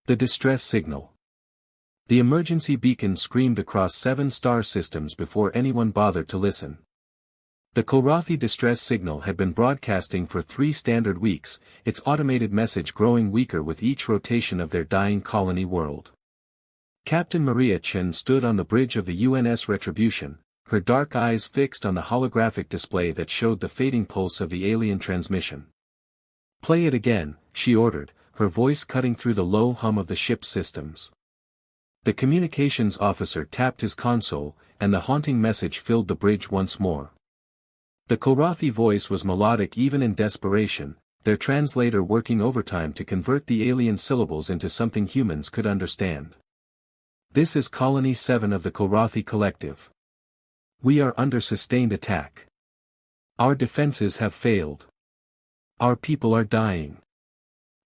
The distress signal. The emergency beacon screamed across 7 star systems before anyone bothered to listen. The Kilrathi distress signal had been broadcasting for 3 standard weeks, its automated message growing weaker with each rotation of their dying colony world. Captain Maria Chen stood on the bridge of the UNS Retribution, her dark eyes fixed on the holographic display that showed the fading pulse of the alien transmission. "Play it again," she ordered, her voice cutting through the low hum of the ship's systems. The communications officer tapped his console, and the haunting message filled the bridge once more. The Kilrathi voice was melodic even in desperation, their translator working overtime to convert the alien syllables into something humans could understand. "This is Colony 7 of the Kilrathi Collective. We are under sustained attack. Our defenses have failed. Our people are dying.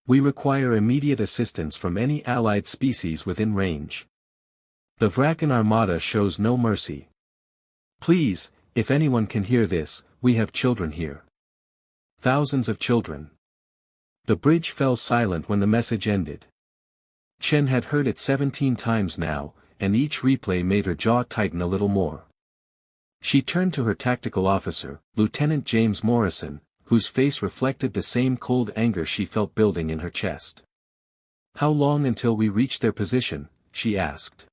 We require immediate assistance from any allied species within range. The Vrakan Armada shows no mercy. Please, if anyone can hear this, we have children here. Thousands of children." The bridge fell silent when the message ended. Chen had heard it 17 times now, and each replay made her jaw tighten a little more. She turned to her tactical officer, Lieutenant James Morrison, whose face reflected the same cold anger she felt building in her chest. "How long until we reach their position?" she asked.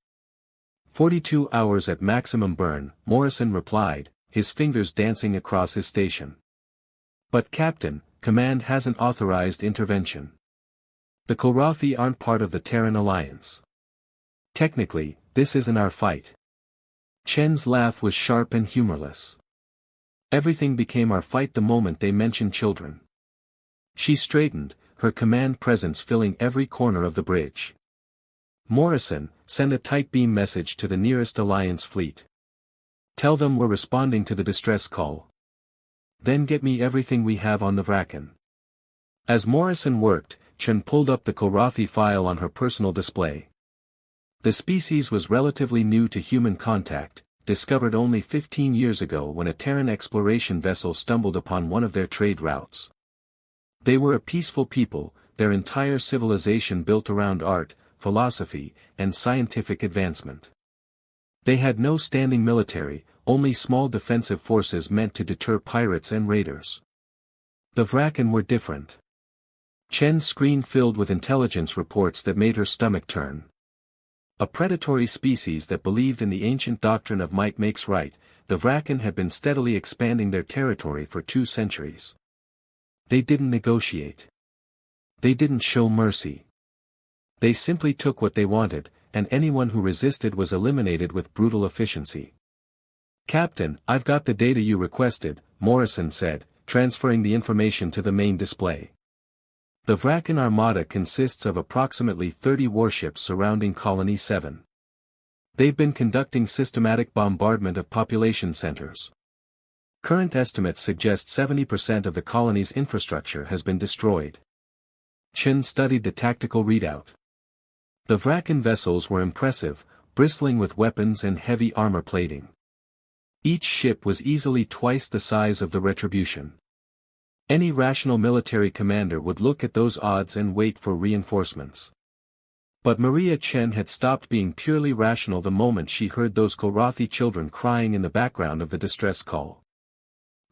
42 hours at maximum burn," Morrison replied, his fingers dancing across his station. "But Captain, Command hasn't authorized intervention. The Kilrathi aren't part of the Terran Alliance. Technically, this isn't our fight." Chen's laugh was sharp and humorless. "Everything became our fight the moment they mentioned children." She straightened, her command presence filling every corner of the bridge. "Morrison, send a tight beam message to the nearest Alliance fleet. Tell them we're responding to the distress call. Then get me everything we have on the Vrakan." As Morrison worked, Chen pulled up the Kilrathi file on her personal display. The species was relatively new to human contact, discovered only 15 years ago when a Terran exploration vessel stumbled upon one of their trade routes. They were a peaceful people, their entire civilization built around art, philosophy, and scientific advancement. They had no standing military, only small defensive forces meant to deter pirates and raiders. The Vrakan were different. Chen's screen filled with intelligence reports that made her stomach turn. A predatory species that believed in the ancient doctrine of might makes right, the Vrakan had been steadily expanding their territory for 2 centuries. They didn't negotiate. They didn't show mercy. They simply took what they wanted, and anyone who resisted was eliminated with brutal efficiency. "Captain, I've got the data you requested," Morrison said, transferring the information to the main display. The Vrakan Armada consists of approximately 30 warships surrounding Colony 7. They've been conducting systematic bombardment of population centers. Current estimates suggest 70% of the colony's infrastructure has been destroyed. Chen studied the tactical readout. The Vrakan vessels were impressive, bristling with weapons and heavy armor plating. Each ship was easily twice the size of the Retribution. Any rational military commander would look at those odds and wait for reinforcements. But Maria Chen had stopped being purely rational the moment she heard those Kilrathi children crying in the background of the distress call.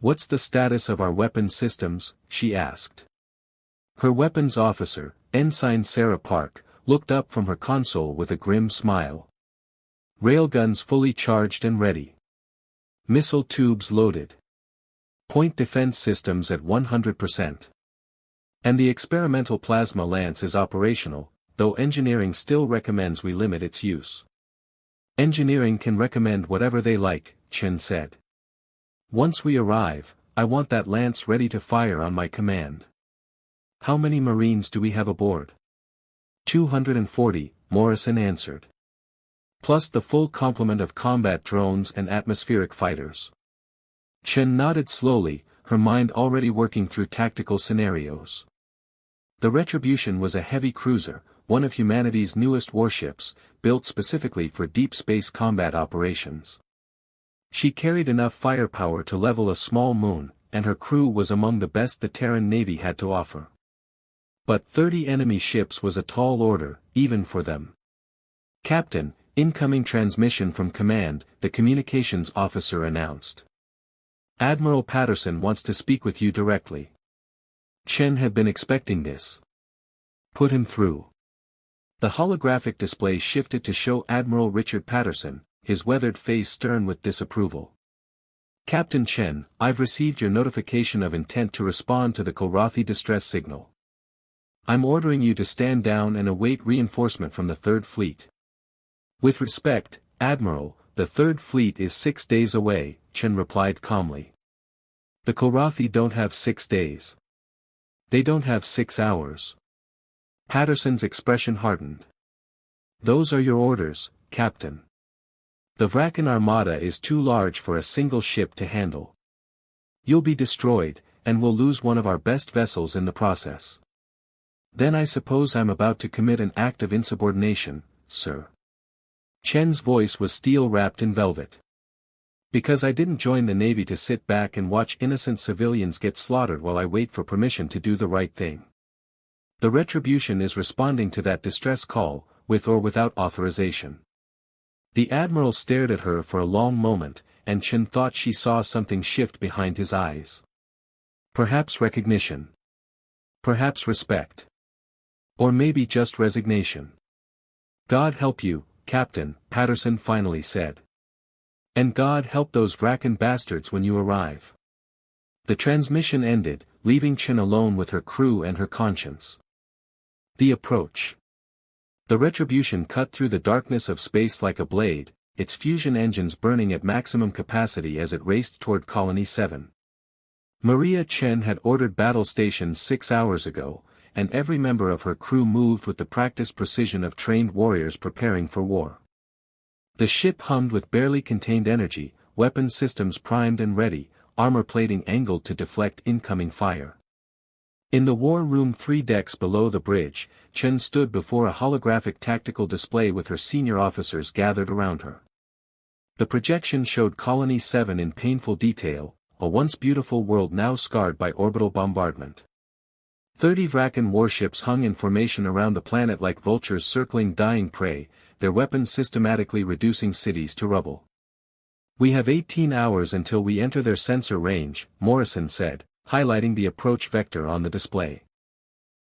"What's the status of our weapons systems?" she asked. Her weapons officer, Ensign Sarah Park, looked up from her console with a grim smile. "Railguns fully charged and ready. Missile tubes loaded. Point defense systems at 100%. And the experimental plasma lance is operational, though engineering still recommends we limit its use." "Engineering can recommend whatever they like," Chen said. "Once we arrive, I want that lance ready to fire on my command." "How many Marines do we have aboard?" 240, Morrison answered. "Plus the full complement of combat drones and atmospheric fighters." Chen nodded slowly, her mind already working through tactical scenarios. The Retribution was a heavy cruiser, one of humanity's newest warships, built specifically for deep space combat operations. She carried enough firepower to level a small moon, and her crew was among the best the Terran Navy had to offer. But 30 enemy ships was a tall order, even for them. "Captain, incoming transmission from command," the communications officer announced. "Admiral Patterson wants to speak with you directly." Chen had been expecting this. "Put him through." The holographic display shifted to show Admiral Richard Patterson, his weathered face stern with disapproval. "Captain Chen, I've received your notification of intent to respond to the Kilrathi distress signal. I'm ordering you to stand down and await reinforcement from the Third Fleet." "With respect, Admiral, the Third Fleet is 6 days away," Chen replied calmly. "The Kilrathi don't have 6 days. They don't have 6 hours." Patterson's expression hardened. "Those are your orders, Captain. The Vrakan Armada is too large for a single ship to handle. You'll be destroyed, and we'll lose one of our best vessels in the process." "Then I suppose I'm about to commit an act of insubordination, sir." Chen's voice was steel wrapped in velvet. "Because I didn't join the Navy to sit back and watch innocent civilians get slaughtered while I wait for permission to do the right thing. The Retribution is responding to that distress call, with or without authorization." The Admiral stared at her for a long moment, and Chen thought she saw something shift behind his eyes. Perhaps recognition. Perhaps respect. Or maybe just resignation. "God help you, Captain," Patterson finally said. "And God help those Vrakan bastards when you arrive." The transmission ended, leaving Chen alone with her crew and her conscience. The approach. The Retribution cut through the darkness of space like a blade, its fusion engines burning at maximum capacity as it raced toward Colony 7. Maria Chen had ordered battle stations 6 hours ago, and every member of her crew moved with the practiced precision of trained warriors preparing for war. The ship hummed with barely contained energy, weapon systems primed and ready, armor plating angled to deflect incoming fire. In the war room 3 decks below the bridge, Chen stood before a holographic tactical display with her senior officers gathered around her. The projection showed Colony 7 in painful detail, a once beautiful world now scarred by orbital bombardment. 30 Vrakan warships hung in formation around the planet like vultures circling dying prey, their weapons systematically reducing cities to rubble. "We have 18 hours until we enter their sensor range," Morrison said, highlighting the approach vector on the display.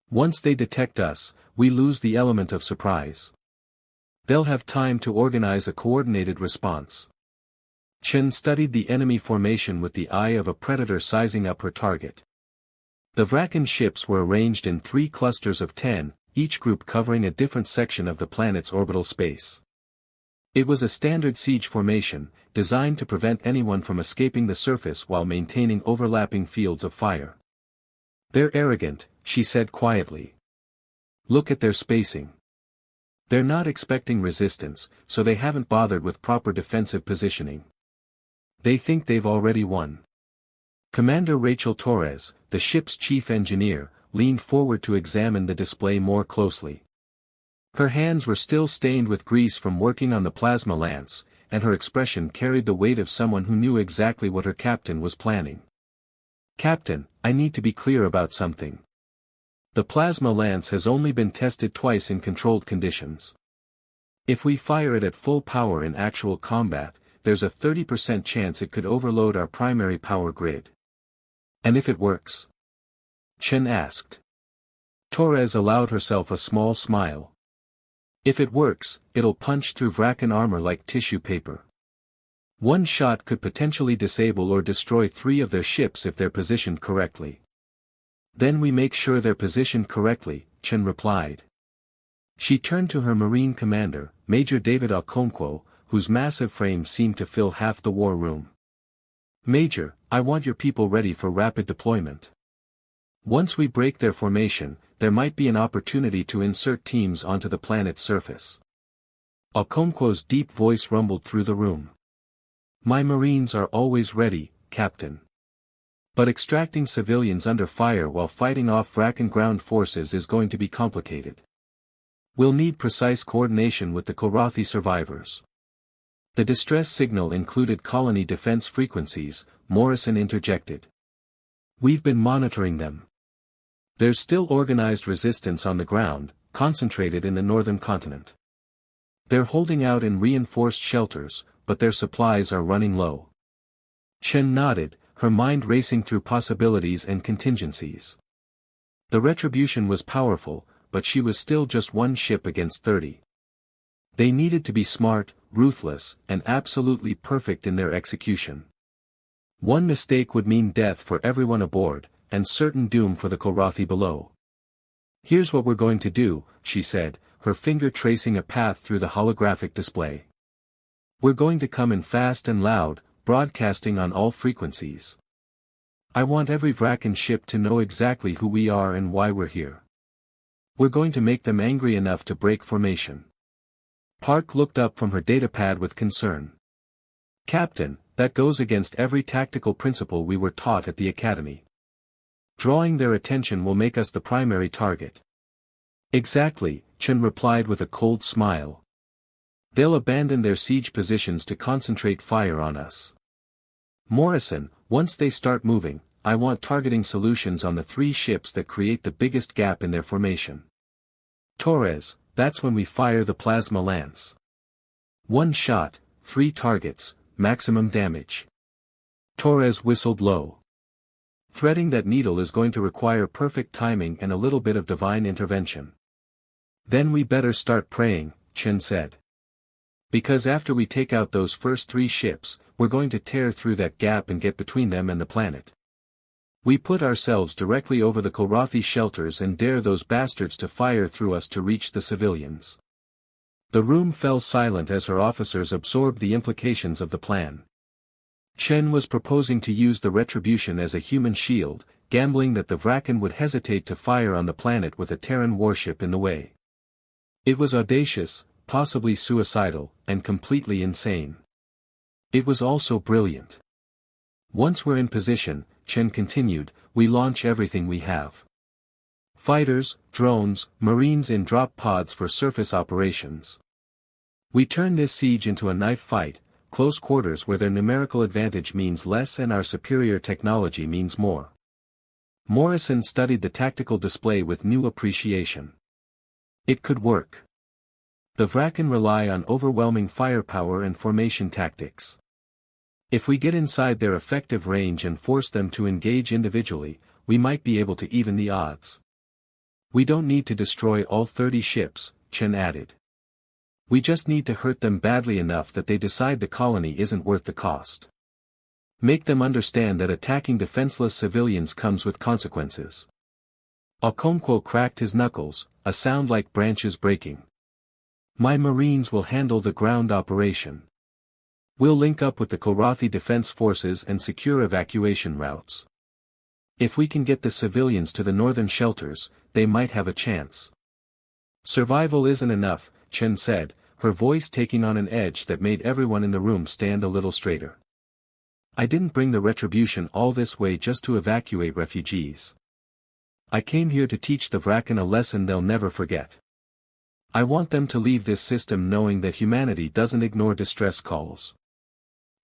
"Once they detect us, we lose the element of surprise. They'll have time to organize a coordinated response." Chen studied the enemy formation with the eye of a predator sizing up her target. The Vrakan ships were arranged in 3 clusters of 10, each group covering a different section of the planet's orbital space. It was a standard siege formation, designed to prevent anyone from escaping the surface while maintaining overlapping fields of fire. "They're arrogant," she said quietly. "Look at their spacing. They're not expecting resistance, so they haven't bothered with proper defensive positioning. They think they've already won." Commander Rachel Torres, the ship's chief engineer, leaned forward to examine the display more closely. Her hands were still stained with grease from working on the plasma lance, and her expression carried the weight of someone who knew exactly what her captain was planning. "Captain, I need to be clear about something. The plasma lance has only been tested twice in controlled conditions. If we fire it at full power in actual combat, there's a 30% chance it could overload our primary power grid." "And if it works?" Chen asked. Torres allowed herself a small smile. "If it works, it'll punch through Vrakan armor like tissue paper. One shot could potentially disable or destroy 3 of their ships if they're positioned correctly." "Then we make sure they're positioned correctly," Chen replied. She turned to her Marine commander, Major David Okonkwo, whose massive frame seemed to fill half the war room. "Major, I want your people ready for rapid deployment. Once we break their formation, there might be an opportunity to insert teams onto the planet's surface." Okonkwo's deep voice rumbled through the room. "My Marines are always ready, Captain. But extracting civilians under fire while fighting off Vrakan ground forces is going to be complicated. We'll need precise coordination with the Kilrathi survivors." The distress signal included colony defense frequencies, Morrison interjected. "We've been monitoring them. There's still organized resistance on the ground, concentrated in the northern continent. They're holding out in reinforced shelters, but their supplies are running low. Chen nodded, her mind racing through possibilities and contingencies. The retribution was powerful, but she was still just one ship against 30. They needed to be smart, ruthless, and absolutely perfect in their execution. One mistake would mean death for everyone aboard, and certain doom for the Kilrathi below. "Here's what we're going to do," she said, her finger tracing a path through the holographic display. "We're going to come in fast and loud, broadcasting on all frequencies. I want every Vrakan ship to know exactly who we are and why we're here. We're going to make them angry enough to break formation." Park looked up from her datapad with concern. "Captain, that goes against every tactical principle we were taught at the Academy. Drawing their attention will make us the primary target." "Exactly," Chen replied with a cold smile. "They'll abandon their siege positions to concentrate fire on us. Morrison, once they start moving, I want targeting solutions on the 3 ships that create the biggest gap in their formation. Torres, that's when we fire the plasma lance. 1 shot, 3 targets, maximum damage." Torres whistled low. "Threading that needle is going to require perfect timing and a little bit of divine intervention." "Then we better start praying," Chen said. "Because after we take out those first 3 ships, we're going to tear through that gap and get between them and the planet. We put ourselves directly over the Kilrathi shelters and dare those bastards to fire through us to reach the civilians." The room fell silent as her officers absorbed the implications of the plan. Chen was proposing to use the retribution as a human shield, gambling that the Vrakan would hesitate to fire on the planet with a Terran warship in the way. It was audacious, possibly suicidal, and completely insane. It was also brilliant. "Once we're in position," Chen continued, "we launch everything we have. Fighters, drones, marines in drop pods for surface operations. We turn this siege into a knife fight, close quarters where their numerical advantage means less and our superior technology means more." Morrison studied the tactical display with new appreciation. It could work. The Vrakan rely on overwhelming firepower and formation tactics. If we get inside their effective range and force them to engage individually, we might be able to even the odds. "We don't need to destroy all 30 ships, Chen added. "We just need to hurt them badly enough that they decide the colony isn't worth the cost. Make them understand that attacking defenseless civilians comes with consequences." Okonkwo cracked his knuckles, a sound like branches breaking. "My Marines will handle the ground operation. We'll link up with the Kilrathi defense forces and secure evacuation routes. If we can get the civilians to the northern shelters, they might have a chance." "Survival isn't enough," Chen said, her voice taking on an edge that made everyone in the room stand a little straighter. "I didn't bring the retribution all this way just to evacuate refugees. I came here to teach the Vrakan a lesson they'll never forget. I want them to leave this system knowing that humanity doesn't ignore distress calls.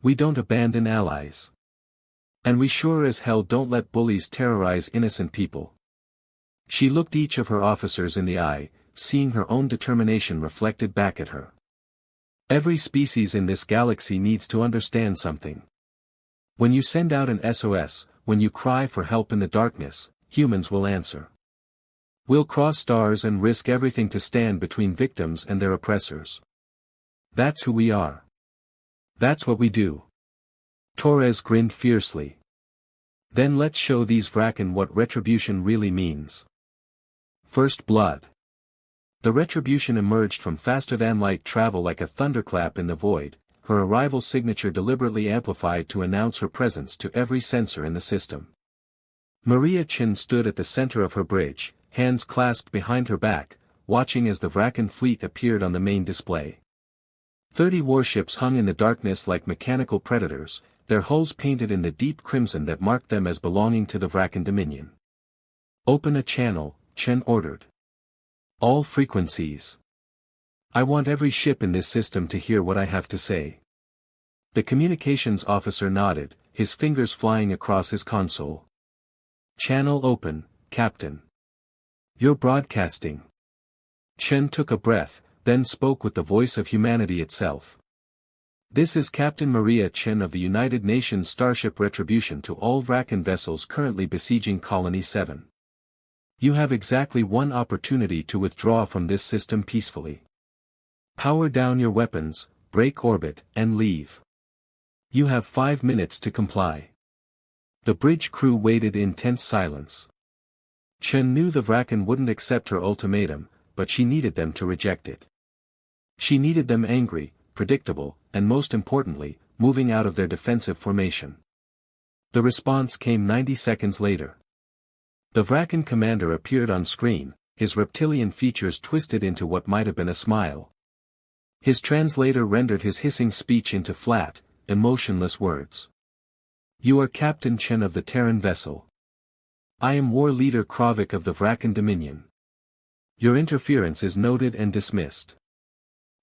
We don't abandon allies. And we sure as hell don't let bullies terrorize innocent people." She looked each of her officers in the eye, seeing her own determination reflected back at her. "Every species in this galaxy needs to understand something. When you send out an SOS, when you cry for help in the darkness, humans will answer. We'll cross stars and risk everything to stand between victims and their oppressors. That's who we are. That's what we do." Torres grinned fiercely. "Then let's show these Vrakan what retribution really means." First blood. The retribution emerged from faster-than-light travel like a thunderclap in the void, her arrival signature deliberately amplified to announce her presence to every sensor in the system. Maria Chen stood at the center of her bridge, hands clasped behind her back, watching as the Vrakan fleet appeared on the main display. 30 warships hung in the darkness like mechanical predators, their hulls painted in the deep crimson that marked them as belonging to the Vrakan dominion. "Open a channel," Chen ordered. "All frequencies. I want every ship in this system to hear what I have to say." The communications officer nodded, his fingers flying across his console. "Channel open, Captain." You're broadcasting. Chen took a breath, then spoke with the voice of humanity itself. This is Captain Maria Chen of the United Nations Starship Retribution to all Vracan vessels currently besieging Colony 7. You have exactly one opportunity to withdraw from this system peacefully. Power down your weapons, break orbit, and leave. You have 5 minutes to comply. The bridge crew waited in tense silence. Chen knew the Vracan wouldn't accept her ultimatum, but she needed them to reject it. She needed them angry, predictable, and most importantly, moving out of their defensive formation. The response came 90 seconds later. The Vracan commander appeared on screen, his reptilian features twisted into what might have been a smile. His translator rendered his hissing speech into flat, emotionless words. You are Captain Chen of the Terran vessel. I am War Leader Kravik of the Vracan Dominion. Your interference is noted and dismissed.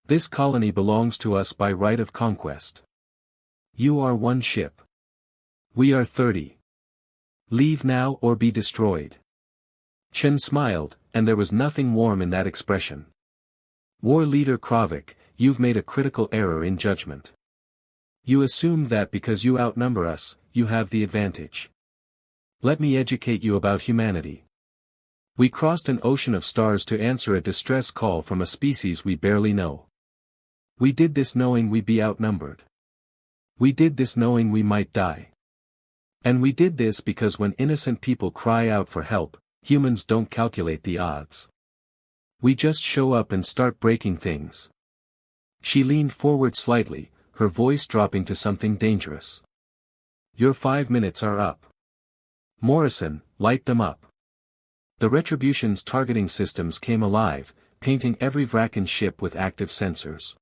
This colony belongs to us by right of conquest. You are one ship. We are 30. Leave now or be destroyed. Chen smiled, and there was nothing warm in that expression. War Leader Kravik, you've made a critical error in judgment. You assumed that because you outnumber us, you have the advantage. Let me educate you about humanity. We crossed an ocean of stars to answer a distress call from a species we barely know. We did this knowing we'd be outnumbered. We did this knowing we might die. And we did this because when innocent people cry out for help, humans don't calculate the odds. We just show up and start breaking things. She leaned forward slightly, her voice dropping to something dangerous. Your 5 minutes are up. Morrison, light them up. The Retribution's targeting systems came alive, painting every Vracan ship with active sensors.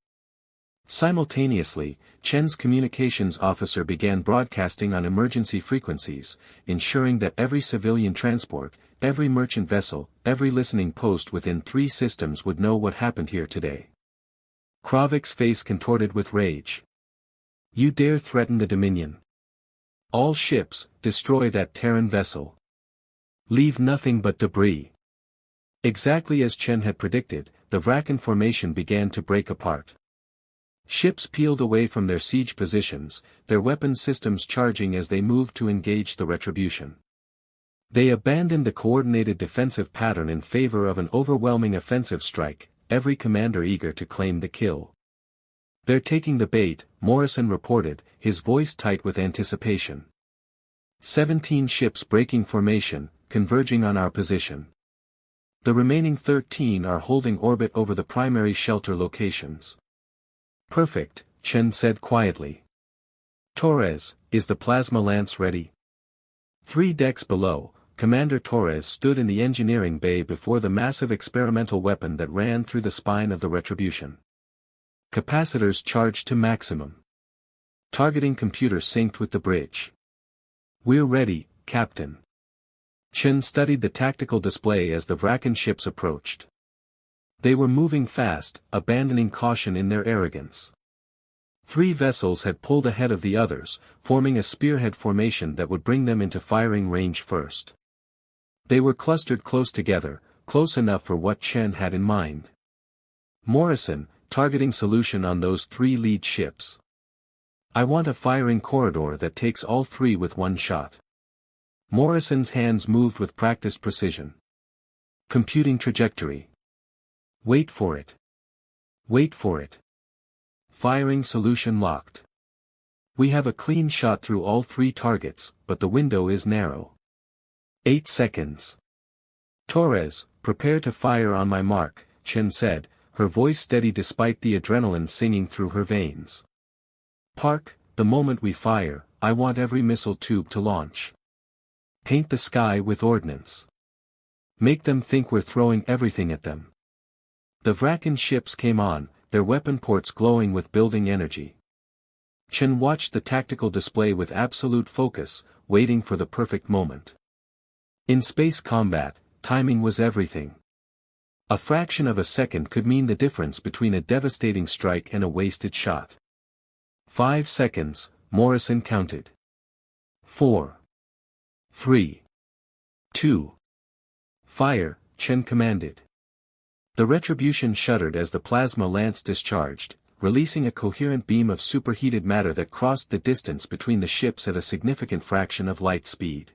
Simultaneously, Chen's communications officer began broadcasting on emergency frequencies, ensuring that every civilian transport, every merchant vessel, every listening post within 3 systems would know what happened here today. Kravik's face contorted with rage. You dare threaten the Dominion? All ships, destroy that Terran vessel. Leave nothing but debris. Exactly as Chen had predicted, the Vracan formation began to break apart. Ships peeled away from their siege positions, their weapon systems charging as they moved to engage the Retribution. They abandoned the coordinated defensive pattern in favor of an overwhelming offensive strike, every commander eager to claim the kill. They're taking the bait, Morrison reported, his voice tight with anticipation. 17 ships breaking formation, converging on our position. The remaining 13 are holding orbit over the primary shelter locations. Perfect, Chen said quietly. Torres, is the plasma lance ready? 3 decks below, Commander Torres stood in the engineering bay before the massive experimental weapon that ran through the spine of the Retribution. Capacitors charged to maximum. Targeting computer synced with the bridge. We're ready, Captain. Chen studied the tactical display as the Vracan ships approached. They were moving fast, abandoning caution in their arrogance. 3 vessels had pulled ahead of the others, forming a spearhead formation that would bring them into firing range first. They were clustered close together, close enough for what Chen had in mind. Morrison, targeting solution on those 3 lead ships. I want a firing corridor that takes all 3 with one shot. Morrison's hands moved with practiced precision. Computing trajectory. Wait for it. Wait for it. Firing solution locked. We have a clean shot through all 3 targets, but the window is narrow. 8 seconds. Torres, prepare to fire on my mark, Chen said, her voice steady despite the adrenaline singing through her veins. Park, the moment we fire, I want every missile tube to launch. Paint the sky with ordnance. Make them think we're throwing everything at them. The Vracan ships came on, their weapon ports glowing with building energy. Chen watched the tactical display with absolute focus, waiting for the perfect moment. In space combat, timing was everything. A fraction of a second could mean the difference between a devastating strike and a wasted shot. 5 seconds, Morrison counted. 4. 3. 2. Fire, Chen commanded. The Retribution shuddered as the plasma lance discharged, releasing a coherent beam of superheated matter that crossed the distance between the ships at a significant fraction of light speed.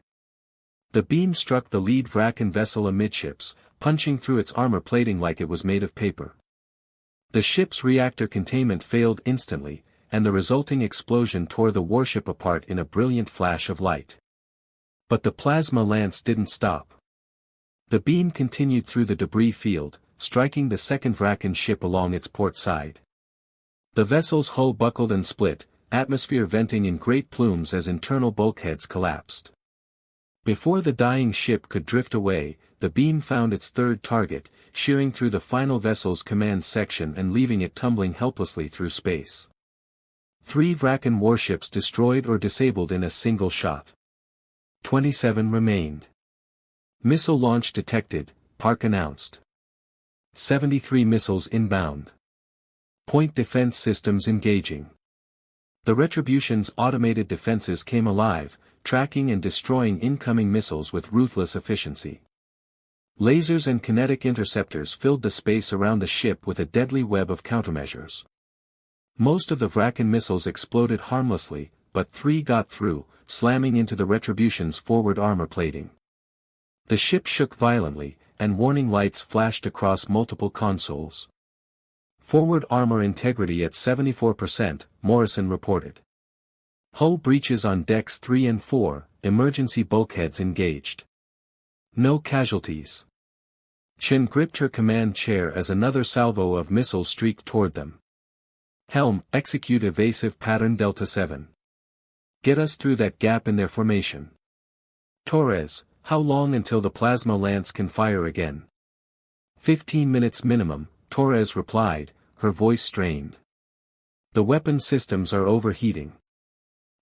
The beam struck the lead Vracan vessel amidships, punching through its armor plating like it was made of paper. The ship's reactor containment failed instantly, and the resulting explosion tore the warship apart in a brilliant flash of light. But the plasma lance didn't stop. The beam continued through the debris field, striking the second Vracan ship along its port side. The vessel's hull buckled and split, atmosphere venting in great plumes as internal bulkheads collapsed. Before the dying ship could drift away, the beam found its third target, shearing through the final vessel's command section and leaving it tumbling helplessly through space. 3 Vracan warships destroyed or disabled in a single shot. 27 remained. Missile launch detected, Park announced. 73 missiles inbound. Point defense systems engaging. The Retribution's automated defenses came alive, tracking and destroying incoming missiles with ruthless efficiency. Lasers and kinetic interceptors filled the space around the ship with a deadly web of countermeasures. Most of the Vracan missiles exploded harmlessly, but 3 got through, slamming into the Retribution's forward armor plating. The ship shook violently, and warning lights flashed across multiple consoles. Forward armor integrity at 74%, Morrison reported. Hull breaches on decks 3 and 4, emergency bulkheads engaged. No casualties. Chen gripped her command chair as another salvo of missiles streaked toward them. Helm, execute evasive pattern Delta 7. Get us through that gap in their formation. Torres, how long until the plasma lance can fire again? 15 minutes minimum, Torres replied, her voice strained. The weapon systems are overheating.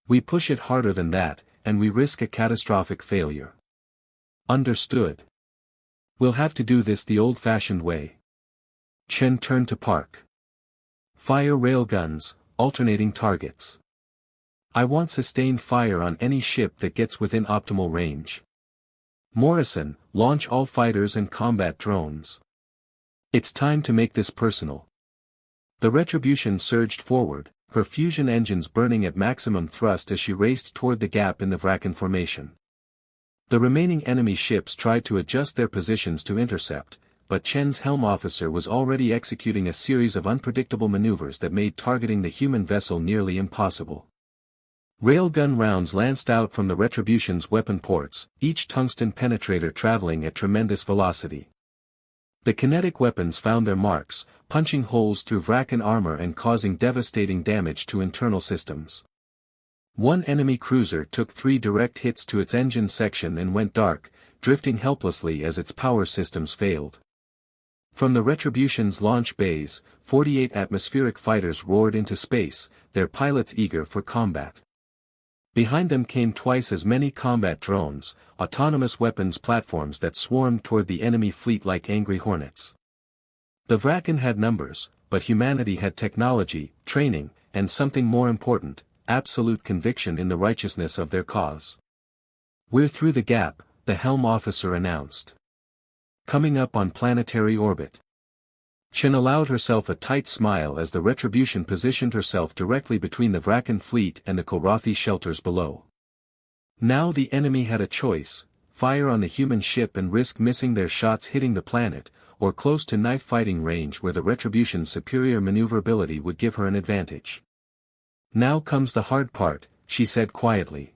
We push it harder than that, and we risk a catastrophic failure. Understood. We'll have to do this the old-fashioned way. Chen turned to Park. Fire railguns, alternating targets. I want sustained fire on any ship that gets within optimal range. Morrison, launch all fighters and combat drones. It's time to make this personal. The Retribution surged forward, her fusion engines burning at maximum thrust as she raced toward the gap in the Vracan formation. The remaining enemy ships tried to adjust their positions to intercept, but Chen's helm officer was already executing a series of unpredictable maneuvers that made targeting the human vessel nearly impossible. Railgun rounds lanced out from the Retribution's weapon ports, each tungsten penetrator traveling at tremendous velocity. The kinetic weapons found their marks, punching holes through Vracan armor and causing devastating damage to internal systems. One enemy cruiser took 3 direct hits to its engine section and went dark, drifting helplessly as its power systems failed. From the Retribution's launch bays, 48 atmospheric fighters roared into space, their pilots eager for combat. Behind them came twice as many combat drones, autonomous weapons platforms that swarmed toward the enemy fleet like angry hornets. The Vracan had numbers, but humanity had technology, training, and something more important, absolute conviction in the righteousness of their cause. We're through the gap, the helm officer announced. Coming up on planetary orbit. Chen allowed herself a tight smile as the Retribution positioned herself directly between the Vracan fleet and the Kilrathi shelters below. Now the enemy had a choice: fire on the human ship and risk missing their shots hitting the planet, or close to knife fighting range where the Retribution's superior maneuverability would give her an advantage. Now comes the hard part, she said quietly.